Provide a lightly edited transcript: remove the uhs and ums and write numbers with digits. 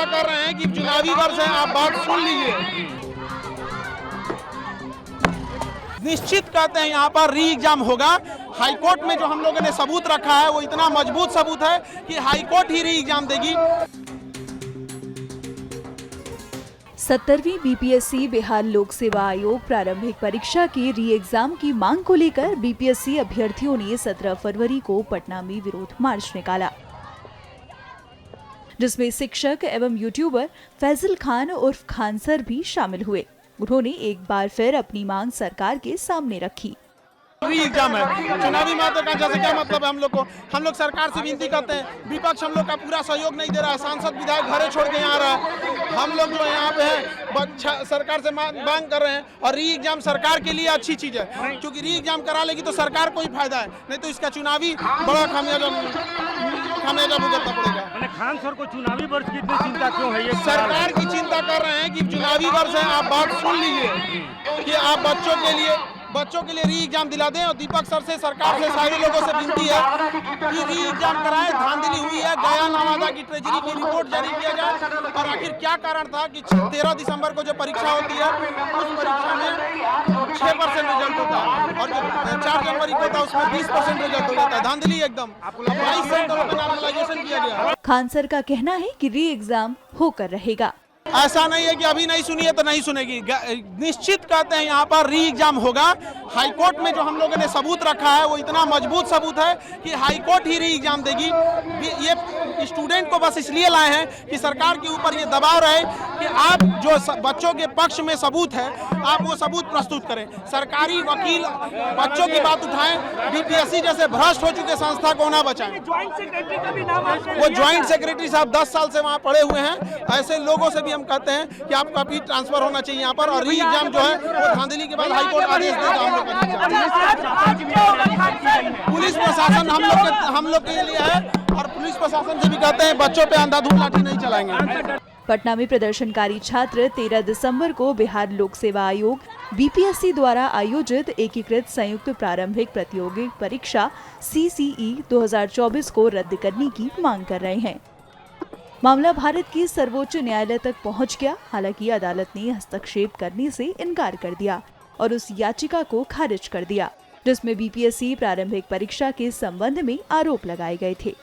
चिंता कर रहे हैं कि चुनावी वर्ष है, आप बात सुन लीजिए। निश्चित कहते हैं यहाँ पर री एग्जाम होगा। हाईकोर्ट में जो हम लोगों ने सबूत रखा है वो इतना मजबूत सबूत है कि हाईकोर्ट ही री एग्जाम देगी। 17वीं बीपीएससी बिहार लोक सेवा आयोग प्रारंभिक परीक्षा की री एग्जाम की मांग को लेकर बीपीएससी अभ्यर्थियों ने 17 फरवरी को पटना में विरोध मार्च निकाला, जिसमें शिक्षक एवं यूट्यूबर फैजल खान उर्फ खान सर भी शामिल हुए। उन्होंने एक बार फिर अपनी मांग सरकार के सामने रखी। री एग्जाम है, चुनावी महत्वाकांक्षा से क्या मतलब है हम लोग सरकार से विनती करते हैं। विपक्ष हम लोग का पूरा सहयोग नहीं दे रहा है, सांसद विधायक घरे छोड़ के यहाँ आ रहा है। हम लोग जो यहाँ पे है सरकार से मांग कर रहे हैं और री एग्जाम सरकार के लिए अच्छी चीज है, क्योंकि री एग्जाम करा लेगी तो सरकार को ही फायदा है, नहीं तो इसका चुनावी बड़ा खामियाजा भुगतना पड़ेगा। खान सर को चुनावी वर्ष की इतनी चिंता क्यों है? ये सरकार की चिंता कर रहे हैं कि चुनावी वर्ष है, आप बात सुन लीजिए कि आप बच्चों के लिए री एग्जाम दिला दें। और दीपक सर से, सरकार से, सारे लोगों से विनती है कि री एग्जाम कराएं। धांधली हुई है, गया नवादा की ट्रेजरी की रिपोर्ट जारी किया जाए और आखिर क्या कारण था कि 13 दिसंबर को जो परीक्षा होती है उस परीक्षा में 6% रिजल्ट होता है और जो 4 जनवरी को होता है उसमें 20% रिजल्ट हो जाता है। धांधली एकदम 22 सेंटरों पर नॉर्मलाइजेशन किया गया। खान सर का कहना है कि री एग्जाम होकर रहेगा। ऐसा नहीं है कि अभी नहीं सुनी है तो नहीं सुनेगी। निश्चित कहते हैं यहाँ पर री एग्जाम होगा। हाईकोर्ट में जो हम लोगों ने सबूत रखा है वो इतना मजबूत सबूत है कि हाईकोर्ट ही री एग्जाम देगी। ये स्टूडेंट को बस इसलिए लाए हैं कि सरकार के ऊपर ये दबाव रहे कि आप जो बच्चों के पक्ष में सबूत है आप वो सबूत प्रस्तुत करें। सरकारी वकील बच्चों की बात उठाएं, बीपीएससी जैसे भ्रष्ट हो चुके संस्था को ना बचाएं। वो ज्वाइंट सेक्रेटरी साहब 10 साल से वहाँ पड़े हुए हैं। ऐसे लोगों से भी हम कहते हैं कि आपका भी ट्रांसफर होना चाहिए यहाँ पर। और री एग्जाम जो है वो धांधली के बाद हाईकोर्ट आदेश देगा हम लोग का। पुलिस प्रशासन हम लोग के लिए है और पुलिस प्रशासन से भी कहते हैं बच्चों पे अंधाधुंध लाठी नहीं चलाएंगे। पटना में प्रदर्शनकारी छात्र 13 दिसंबर को बिहार लोक सेवा आयोग बीपीएससी द्वारा आयोजित एकीकृत संयुक्त प्रारंभिक प्रतियोगिक परीक्षा CCE 2024 को रद्द करने की मांग कर रहे हैं। मामला भारत की सर्वोच्च न्यायालय तक पहुंच गया। हालांकि अदालत ने हस्तक्षेप करने से इनकार कर दिया और उस याचिका को खारिज कर दिया जिसमें बीपीएससी प्रारंभिक परीक्षा के संबंध में आरोप लगाए गए थे।